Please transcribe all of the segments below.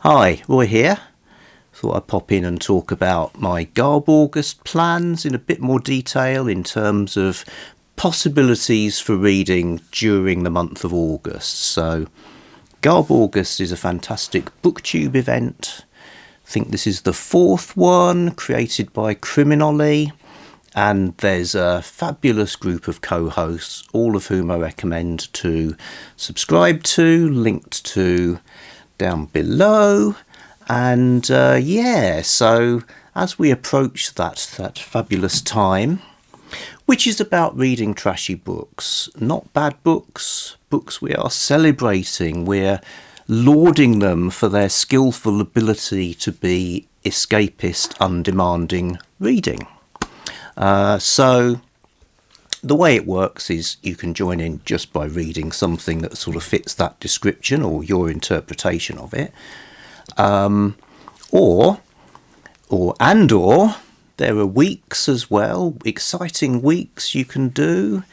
Hi, Roy here. Thought I'd pop in and talk about my Garbaugust plans in a bit more detail in terms of possibilities for reading during the month of August. So, Garbaugust is a fantastic booktube event. I think this is the fourth one, created by Criminally, and there's a fabulous group of co-hosts, all of whom I recommend to subscribe to, linked to down below. And so as we approach that fabulous time, which is about reading trashy books, not bad books, books we are celebrating, we're lauding them for their skillful ability to be escapist, undemanding reading. So the way it works is you can join in just by reading something that sort of fits that description or your interpretation of it. Or there are weeks as well, exciting weeks you can do.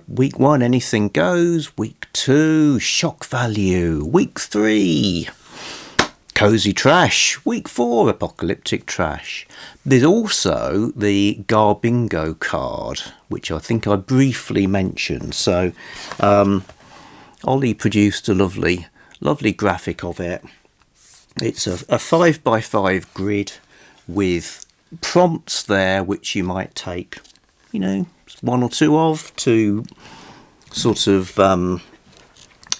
Week 1, anything goes. Week 2, shock value. Week 3, cozy trash. Week 4, apocalyptic trash. There's also the Garbingo card, which I think I briefly mentioned. So Ollie produced a lovely graphic of it. It's a 5x5 grid with prompts there which you might take, one or two of to sort of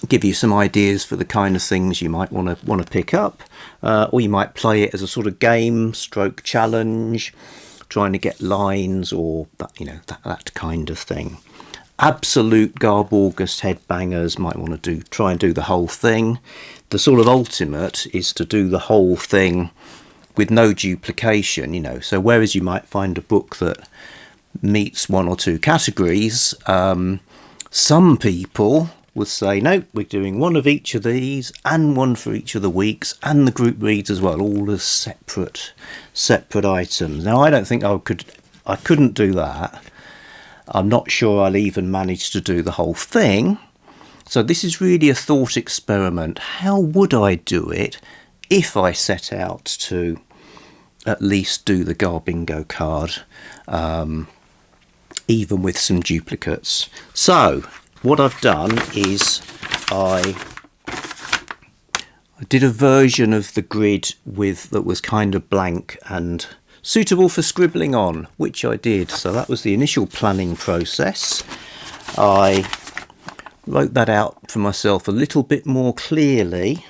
give you some ideas for the kind of things you might want to pick up, or you might play it as a sort of game stroke challenge, trying to get lines or that kind of thing. Absolute Garbaugust headbangers might want to try and do the whole thing. The sort of ultimate is to do the whole thing with no duplication, so whereas you might find a book that meets one or two categories, some people would say, no, we're doing one of each of these and one for each of the weeks and the group reads as well, all as separate items. Now, I don't think I couldn't do that. I'm not sure I'll even manage to do the whole thing. So this is really a thought experiment. How would I do it if I set out to at least do the Garbingo card, even with some duplicates? So what I've done is I did a version of the grid that was kind of blank and suitable for scribbling on, which I did. So that was the initial planning process. I wrote that out for myself a little bit more clearly.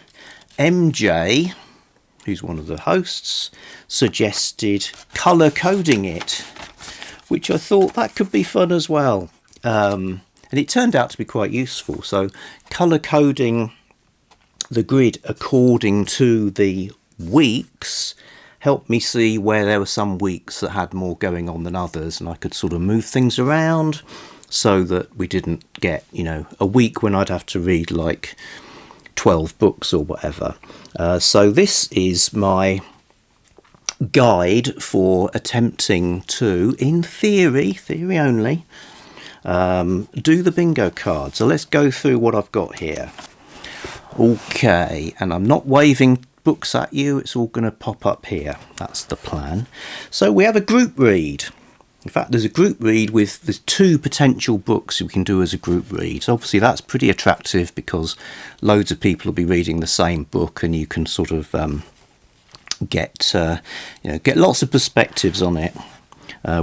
MJ, who's one of the hosts, suggested colour coding it, which I thought that could be fun as well. And it turned out to be quite useful. So colour coding the grid according to the weeks helped me see where there were some weeks that had more going on than others, and I could sort of move things around so that we didn't get, a week when I'd have to read like 12 books or whatever. So this is my guide for attempting to, in theory only, do the bingo card. So let's go through what I've got here. Okay, and I'm not waving books at you, it's all going to pop up here. That's the plan. So we have a group read. In fact, there's a group read with the 2 potential books we can do as a group read. So obviously that's pretty attractive because loads of people will be reading the same book, and you can sort of get lots of perspectives on it,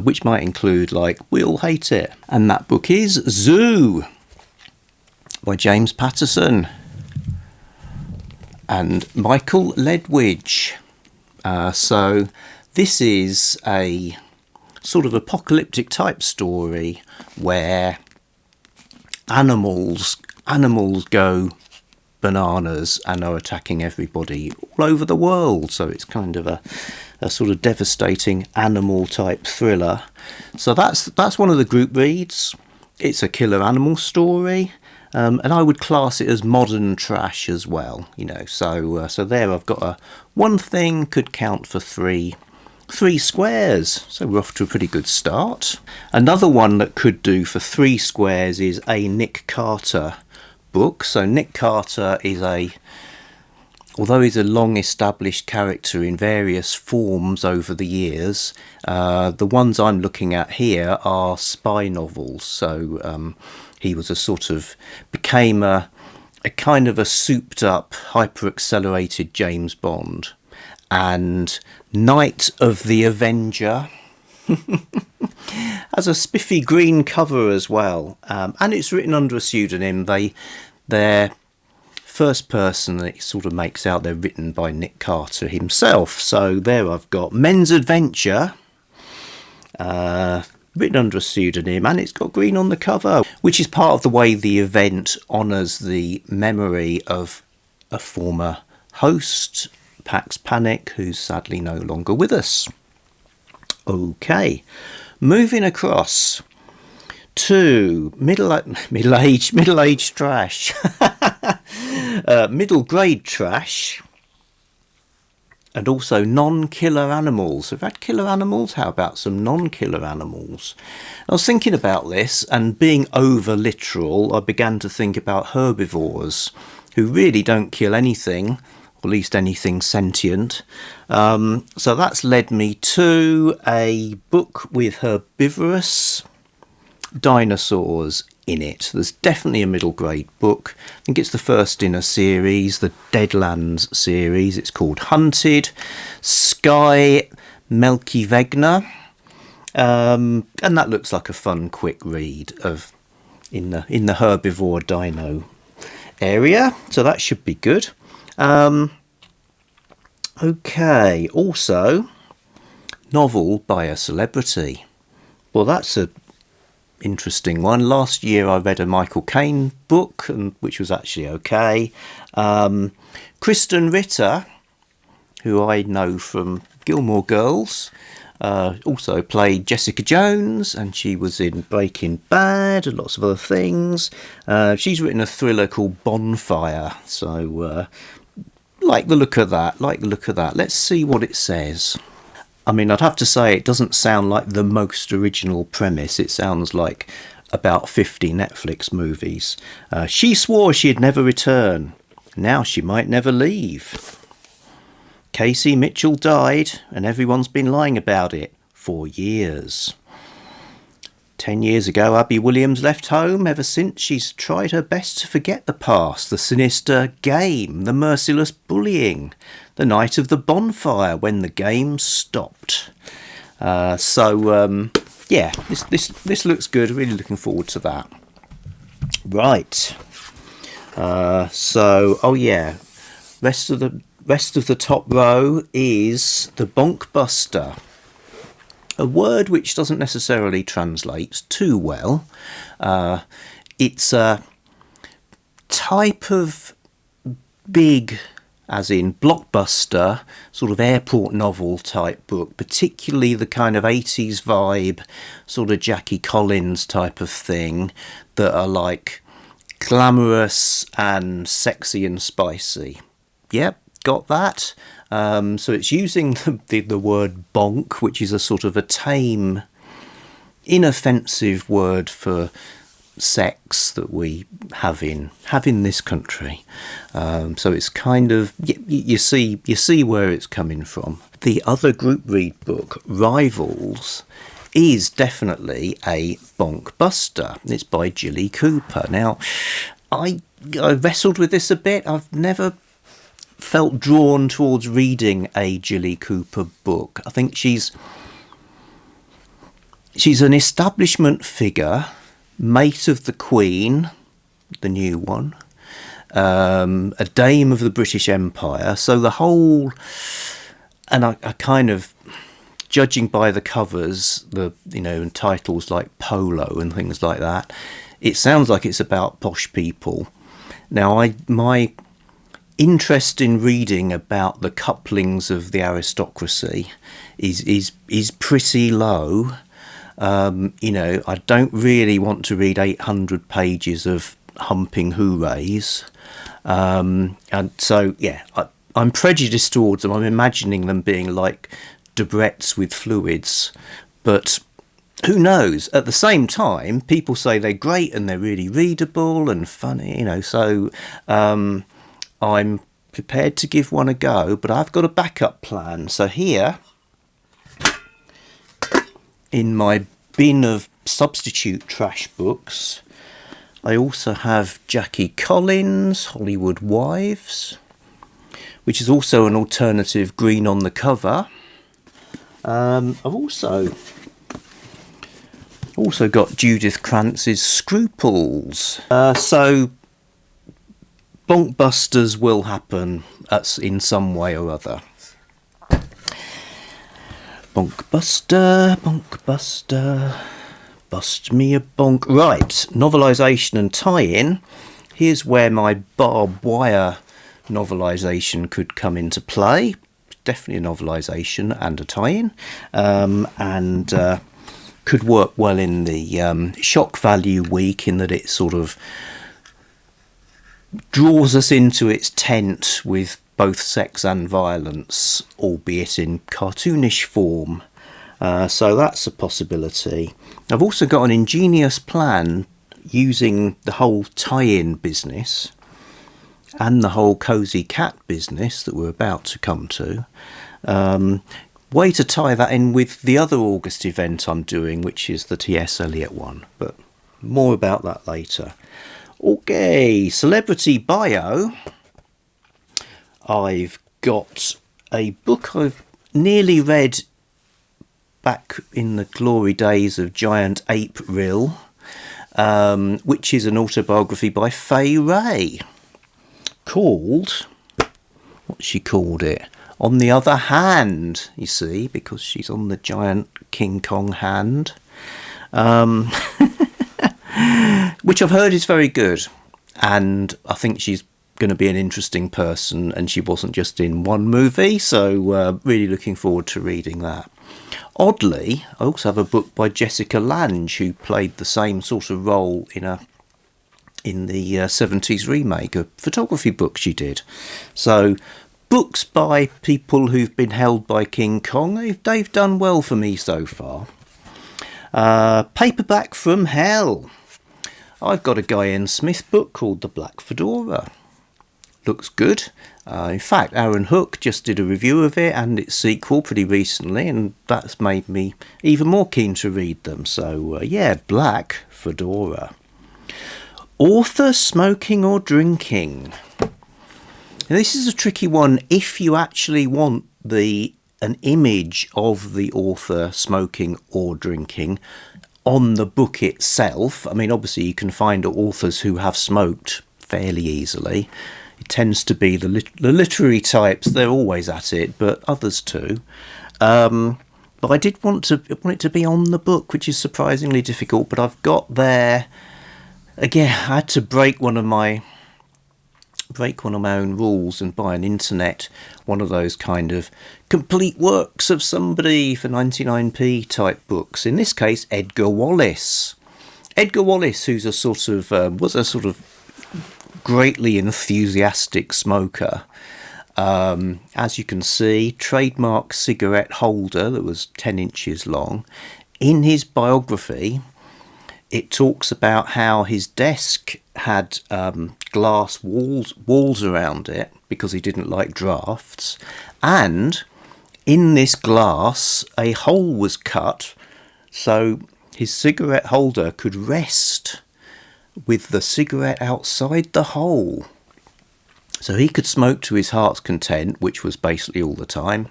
which might include like We All Hate It, and that book is Zoo by James Patterson and Michael Ledwidge. So this is a sort of apocalyptic type story where animals go bananas and are attacking everybody all over the world. So it's kind of a sort of devastating animal type thriller. So that's one of the group reads. It's a killer animal story. And I would class it as modern trash as well, So there I've got one thing could count for three squares. So we're off to a pretty good start. Another one that could do for 3 squares is a Nick Carter book. So Nick Carter is a although he's a long-established character in various forms over the years, the ones I'm looking at here are spy novels. So he was became a kind of a souped-up, hyper-accelerated James Bond. And Night of the Avenger has a spiffy green cover as well, and it's written under a pseudonym. They're first person that it sort of makes out they're written by Nick Carter himself. So there I've got Men's Adventure, written under a pseudonym, and it's got green on the cover, which is part of the way the event honours the memory of a former host, Pax Panic, who's sadly no longer with us. Okay, moving across to middle-aged trash. Middle grade trash, and also non-killer animals. We've had killer animals, how about some non-killer animals? I was thinking about this, and being over literal, I began to think about herbivores who really don't kill anything, or at least anything sentient. So that's led me to a book with herbivorous dinosaurs in it. There's definitely a middle grade book. I think it's the first in a series, the Deadlands series. It's called Hunted, Sky Melkivegna, and that looks like a fun quick read of in the herbivore dino area, so that should be good. Okay, also novel by a celebrity. Well, that's a interesting one. Last year I read a Michael Caine book, which was actually okay. Kristen Ritter, who I know from Gilmore Girls, also played Jessica Jones, and she was in Breaking Bad and lots of other things. She's written a thriller called Bonfire, so like the look of that. Let's see what it says. I mean, I'd have to say it doesn't sound like the most original premise. It sounds like about 50 Netflix movies. She swore she'd never return. Now she might never leave. Casey Mitchell died, and everyone's been lying about it for years. 10 years ago, Abby Williams left home. Ever since, she's tried her best to forget the past, the sinister game, the merciless bullying, the night of the bonfire when the game stopped. Yeah, this looks good. Really looking forward to that. Right. Rest of the top row is the Bonkbuster. A word which doesn't necessarily translate too well. It's a type of big, as in blockbuster, sort of airport novel type book, particularly the kind of 80s vibe, sort of Jackie Collins type of thing, that are like glamorous and sexy and spicy. Yep, got that. So it's using the word bonk, which is a sort of a tame, inoffensive word for sex that we have in this country. So it's kind of, you see where it's coming from. The other group read book, Rivals, is definitely a Bonkbuster. It's by Jilly Cooper. Now, I wrestled with this a bit. I've never felt drawn towards reading a Jilly Cooper book. I think she's an establishment figure, mate of the Queen, the new one, a dame of the British Empire. So the whole, and I kind of, judging by the covers, and titles like Polo and things like that, it sounds like it's about posh people. Now, my interest in reading about the couplings of the aristocracy is pretty low. I don't really want to read 800 pages of humping hoorays. And so, yeah, I'm prejudiced towards them. I'm imagining them being like Debrett's with fluids. But who knows? At the same time, people say they're great and they're really readable and funny, so I'm prepared to give one a go, but I've got a backup plan. So here, in my bin of substitute trash books, I also have Jackie Collins' Hollywood Wives, which is also an alternative green on the cover. I've also got Judith Krantz's Scruples. So Bonkbusters will happen in some way or other. Bonkbuster, bust me a bonk. Right, novelisation and tie-in. Here's where my barbed wire novelisation could come into play. Definitely a novelisation and a tie-in, and could work well in the shock value week, in that it sort of draws us into its tent with both sex and violence, albeit in cartoonish form. So that's a possibility. I've also got an ingenious plan using the whole tie-in business and the whole Cosy Cat business that we're about to come to. Way to tie that in with the other August event I'm doing, which is the T.S. Eliot one, but more about that later. Okay, celebrity bio. I've got a book I've nearly read back in the glory days of Giant Ape Rill, which is an autobiography by Fay Ray, called, what she called it? On the Other Hand, you see, because she's on the giant King Kong hand, which I've heard is very good, and I think she's going to be an interesting person, and she wasn't just in one movie, so really looking forward to reading that. Oddly, I also have a book by Jessica Lange, who played the same sort of role in the 70s remake, a photography book she did. So books by people who've been held by King Kong, they've done well for me so far. Paperback from Hell. I've got a Guyan Smith book called The Black Fedora. Looks good. In fact, Aaron Hook just did a review of it and its sequel pretty recently, and that's made me even more keen to read them. So yeah, Black Fedora. Author smoking or drinking. Now, this is a tricky one if you actually want an image of the author smoking or drinking on the book itself. I mean, obviously you can find authors who have smoked fairly easily. It tends to be the literary types, they're always at it, but others too. But I did want it to be on the book, which is surprisingly difficult, but I've got there. Again, I had to break one of my own rules and buy an internet, one of those kind of complete works of somebody for 99p type books. In this case, Edgar Wallace. Edgar Wallace, who's was a sort of greatly enthusiastic smoker. As you can see, trademark cigarette holder that was 10 inches long. In his biography, it talks about how his desk had glass walls around it because he didn't like drafts, and in this glass a hole was cut so his cigarette holder could rest with the cigarette outside the hole. So he could smoke to his heart's content, which was basically all the time,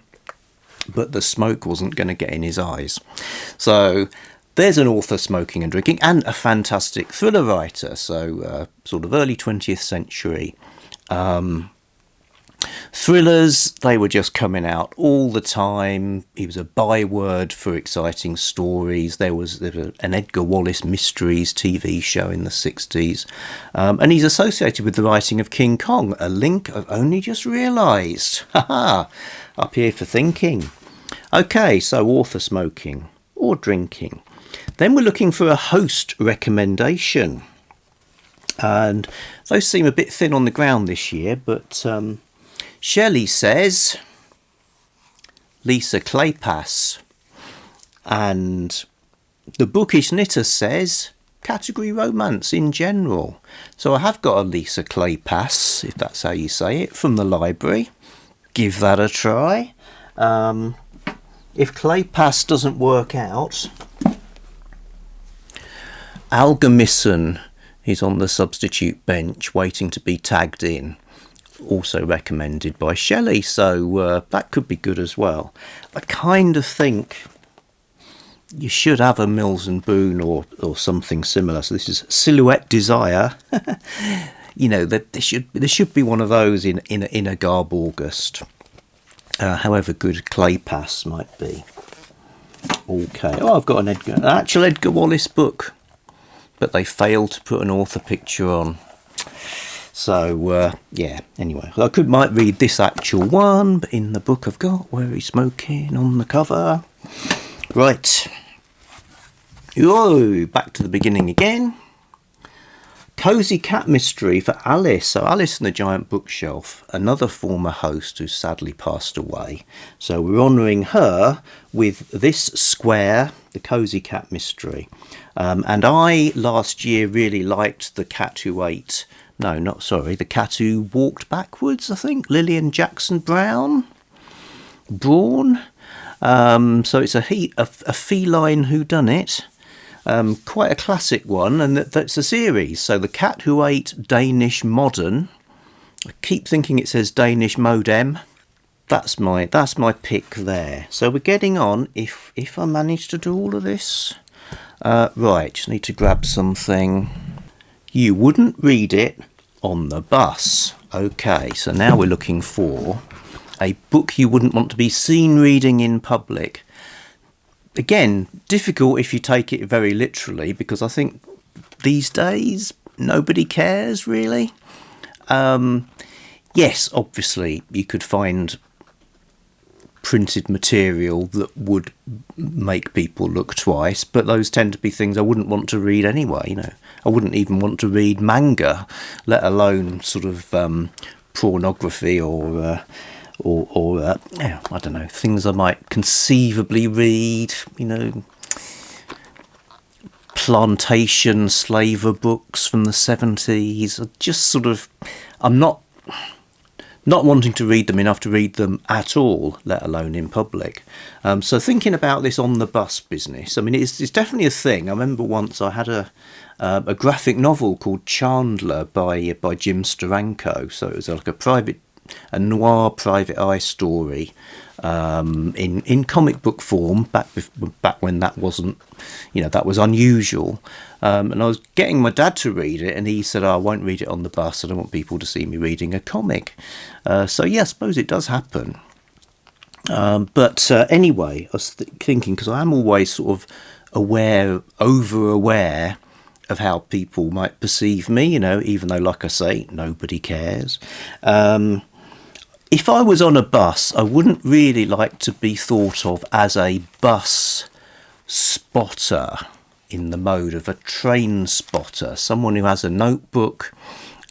but the smoke wasn't going to get in his eyes. So there's an author smoking and drinking, and a fantastic thriller writer, so sort of early 20th century. Thrillers, they were just coming out all the time. He was a byword for exciting stories. There was an Edgar Wallace Mysteries TV show in the 60s. And he's associated with the writing of King Kong, a link I've only just realised. Haha, up here for thinking. Okay, so author smoking or drinking. Then we're looking for a host recommendation. And those seem a bit thin on the ground this year, but Shelley says Lisa Kleypas, and the Bookish Knitter says category romance in general. So I have got a Lisa Kleypas, if that's how you say it, from the library. Give that a try. If Kleypas doesn't work out, Algermissen is on the substitute bench waiting to be tagged in. Also recommended by Shelley, so that could be good as well. I kind of think you should have a Mills and Boon or something similar. So this is Silhouette Desire. You know, there should be one of those in a Garbaugust. However good Kleypas might be. Okay. Oh, I've got an actual Edgar Wallace book, but they failed to put an author picture on. So, yeah, anyway, I might read this actual one, but in the book I've got Where He's Smoking on the cover. Right. Whoa, back to the beginning again. Cosy Cat Mystery for Alice. So Alice and the Giant Bookshelf, another former host who sadly passed away. So we're honouring her with this square, the Cosy Cat Mystery. And I last year really liked The Cat Who Ate... No, not sorry. The Cat Who Walked Backwards, I think. Lillian Jackson Braun. So it's a feline whodunit. Quite a classic one, and that's a series. So The Cat Who Ate Danish Modern. I keep thinking it says Danish Modem. That's my pick there. So we're getting on, if I manage to do all of this. Right, just need to grab something. You wouldn't read it on the bus. Okay, so now we're looking for a book you wouldn't want to be seen reading in public. Again, difficult if you take it very literally, because I think these days nobody cares really. Yes, obviously you could find printed material that would make people look twice, but those tend to be things I wouldn't want to read anyway. You know, I wouldn't even want to read manga, let alone sort of pornography or I don't know, things I might conceivably read. You know, plantation slaver books from the 70s. Just sort of, I'm not wanting to read them enough to read them at all, let alone in public. So thinking about this on the bus business, I mean, it's definitely a thing. I remember once I had a graphic novel called Chandler by Jim Steranko. So it was like a noir private eye story in comic book form back when that wasn't, you know, that was unusual. And I was getting my dad to read it, and he said, I won't read it on the bus. I don't want people to see me reading a comic. So yeah, I suppose it does happen. But anyway, I was thinking, because I am always sort of over aware of how people might perceive me, you know, even though, like I say, nobody cares. If I was on a bus, I wouldn't really like to be thought of as a bus spotter in the mode of a train spotter, someone who has a notebook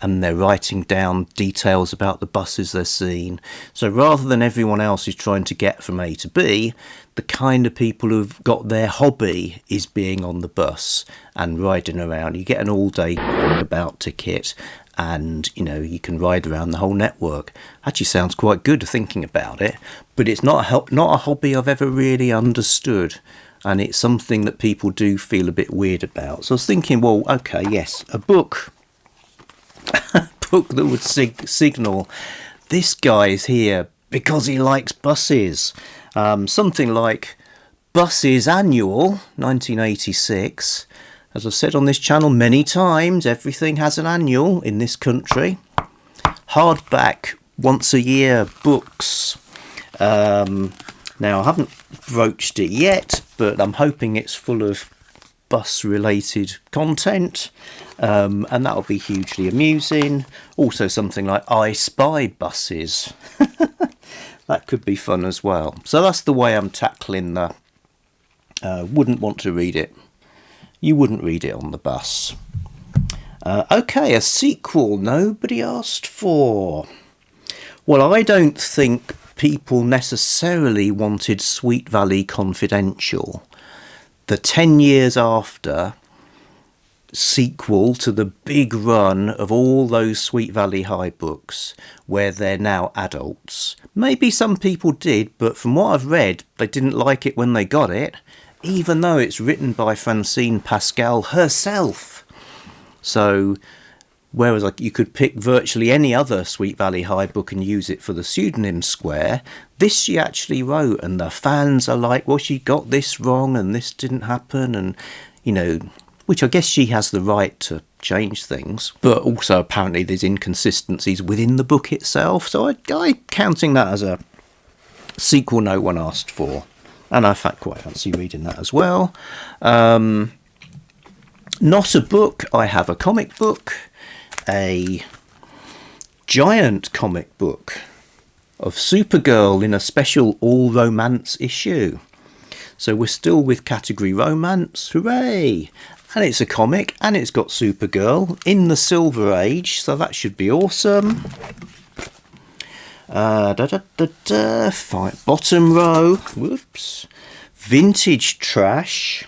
and they're writing down details about the buses they're seeing. So rather than everyone else who's trying to get from A to B, the kind of people who've got their hobby is being on the bus and riding around. You get an all-day about ticket, and you know, you can ride around the whole network. Actually sounds quite good thinking about it, but it's not a hobby I've ever really understood, and it's something that people do feel a bit weird about. So I was thinking, well, okay, yes, a book that would signal this guy's here because he likes buses. Something like Buses Annual 1986. As I've said on this channel many times, everything has an annual in this country. Hardback, once a year books. Now, I haven't broached it yet, but I'm hoping it's full of bus-related content, and that'll be hugely amusing. Also, something like I Spy Buses. That could be fun as well. So that's the way I'm tackling the wouldn't want to read it. You wouldn't read it on the bus. Okay, a sequel nobody asked for. Well, I don't think people necessarily wanted Sweet Valley Confidential. The 10 years after, sequel to the big run of all those Sweet Valley High books where they're now adults. Maybe some people did, but from what I've read, they didn't like it when they got it, even though it's written by Francine Pascal herself. So, whereas you could pick virtually any other Sweet Valley High book and use it for the pseudonym square, this she actually wrote, and the fans are like, well, she got this wrong and this didn't happen, and, you know, which I guess she has the right to change things, but also apparently there's inconsistencies within the book itself, so I'm counting that as a sequel no one asked for, and I quite fancy reading that as well. Not a book, I have a comic book, a giant comic book of Supergirl in a special all-romance issue. So we're still with category romance, hooray! And it's a comic, and it's got Supergirl in the Silver Age, so that should be awesome. Bottom row, whoops. Vintage trash.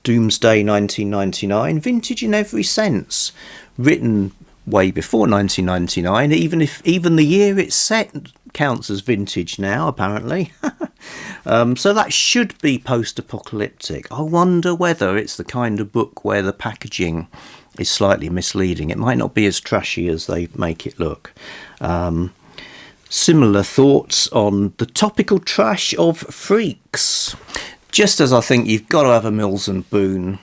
Doomsday 1999, vintage in every sense. Written way before 1999, even the year it's set counts as vintage now, apparently. So that should be post-apocalyptic. I wonder whether it's the kind of book where the packaging is slightly misleading. It might not be as trashy as they make it look. Similar thoughts on the topical trash of Freaks. Just as I think you've got to have a Mills and Boon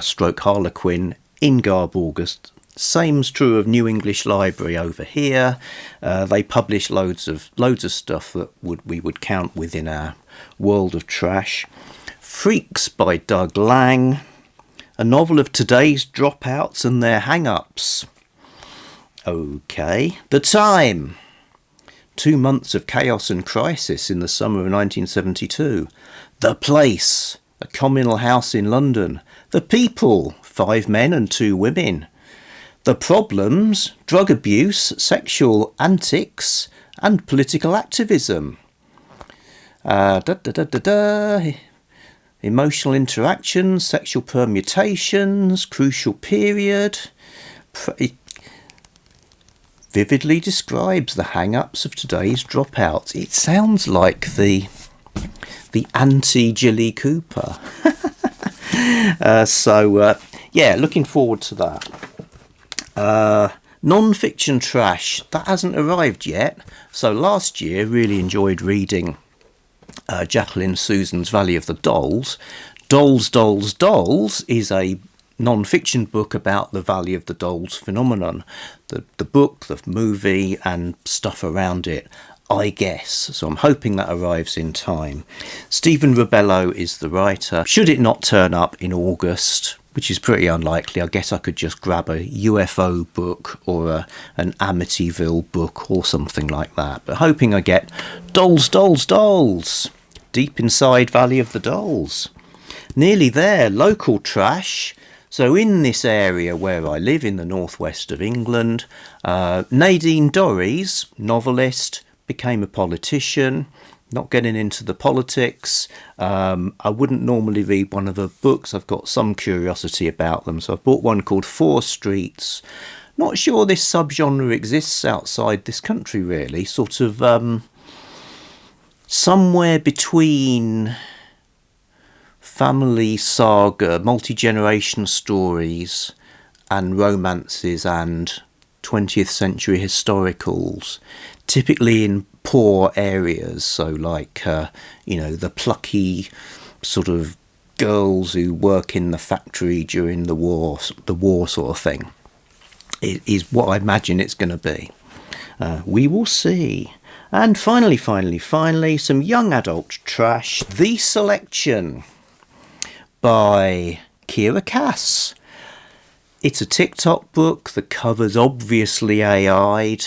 stroke Harlequin in Garbaugust. Same's true of New English Library over here. They publish loads of stuff that we would count within our world of trash. Freaks by Doug Lang, a novel of today's dropouts and their hang-ups. Okay, The Time. 2 months of chaos and crisis in the summer of 1972. The Place, a communal house in London. The People, 5 men and 2 women. The Problems, drug abuse, sexual antics, and political activism. Emotional interactions, sexual permutations, crucial period. It vividly describes the hang-ups of today's dropouts. It sounds like the anti-Jilly Cooper. Yeah, looking forward to that. Non-fiction trash, that hasn't arrived yet. So last year, really enjoyed reading Jacqueline Susan's Valley of the Dolls. Dolls is a non-fiction book about the Valley of the Dolls phenomenon. The book, the movie, and stuff around it, I guess. So I'm hoping that arrives in time. Stephen Rebello is the writer. Should it not turn up in August, which is pretty unlikely, I guess I could just grab a UFO book or an Amityville book or something like that. But hoping I get Dolls, deep inside Valley of the Dolls. Nearly there, local trash. So in this area where I live in the northwest of England, Nadine Dorries, novelist, became a politician. Not getting into the politics. I wouldn't normally read one of her books. I've got some curiosity about them. So I've bought one called 4 Streets. Not sure this subgenre exists outside this country, really. Sort of somewhere between family saga, multi-generation stories, and romances and 20th century historicals. Typically in poor areas, so like the plucky sort of girls who work in the factory during the war sort of thing is what I imagine it's going to be. We will see. And finally, some young adult trash. The Selection by Kira Cass. It's a TikTok book. The cover's obviously AI'd.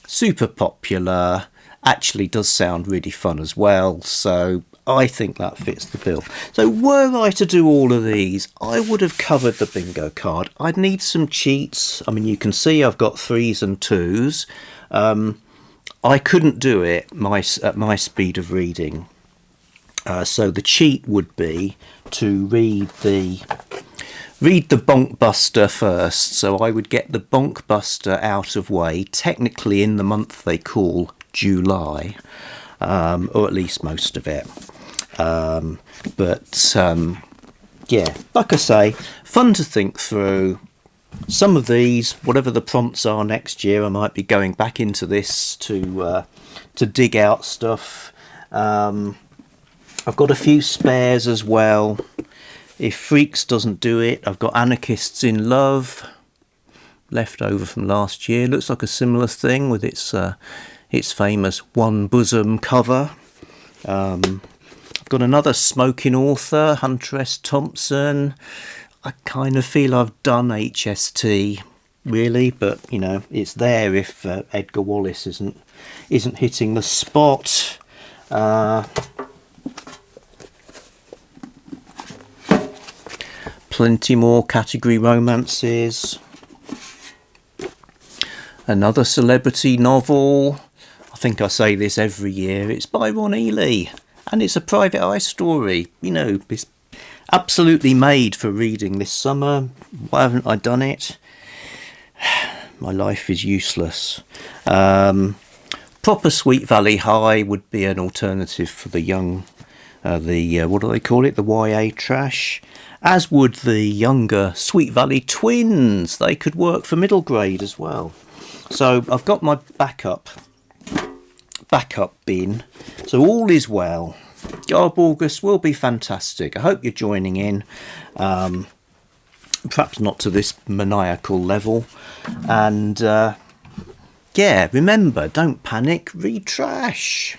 Super popular. Actually does sound really fun as well. So I think that fits the bill. So were I to do all of these, I would have covered the bingo card. I'd need some cheats. I mean, you can see I've got 3s and 2s. I couldn't do it at my speed of reading So the cheat would be to read the Bonkbuster first. So I would get the Bonkbuster out of way, technically in the month they call July, or at least most of it. Yeah, like I say, fun to think through. Some of these, whatever the prompts are next year, I might be going back into this to dig out stuff. I've got a few spares as well. If Freaks doesn't do it, I've got Anarchists in Love, left over from last year. Looks like a similar thing with its famous one bosom cover. I've got another smoking author, Hunter S. Thompson. I kind of feel I've done HST, really, but you know it's there if Edgar Wallace isn't hitting the spot. Plenty more category romances. Another celebrity novel. I think I say this every year. It's by Ron Ely, and it's a private eye story. You know, it's absolutely made for reading this summer. Why haven't I done it? My life is useless. Proper Sweet Valley High would be an alternative for the young, what do they call it? The YA trash. As would the younger Sweet Valley Twins. They could work for middle grade as well. So I've got my backup bin. So all is well. Garbaugust will be fantastic. I hope you're joining in. Perhaps not to this maniacal level. And yeah, remember, don't panic, read trash.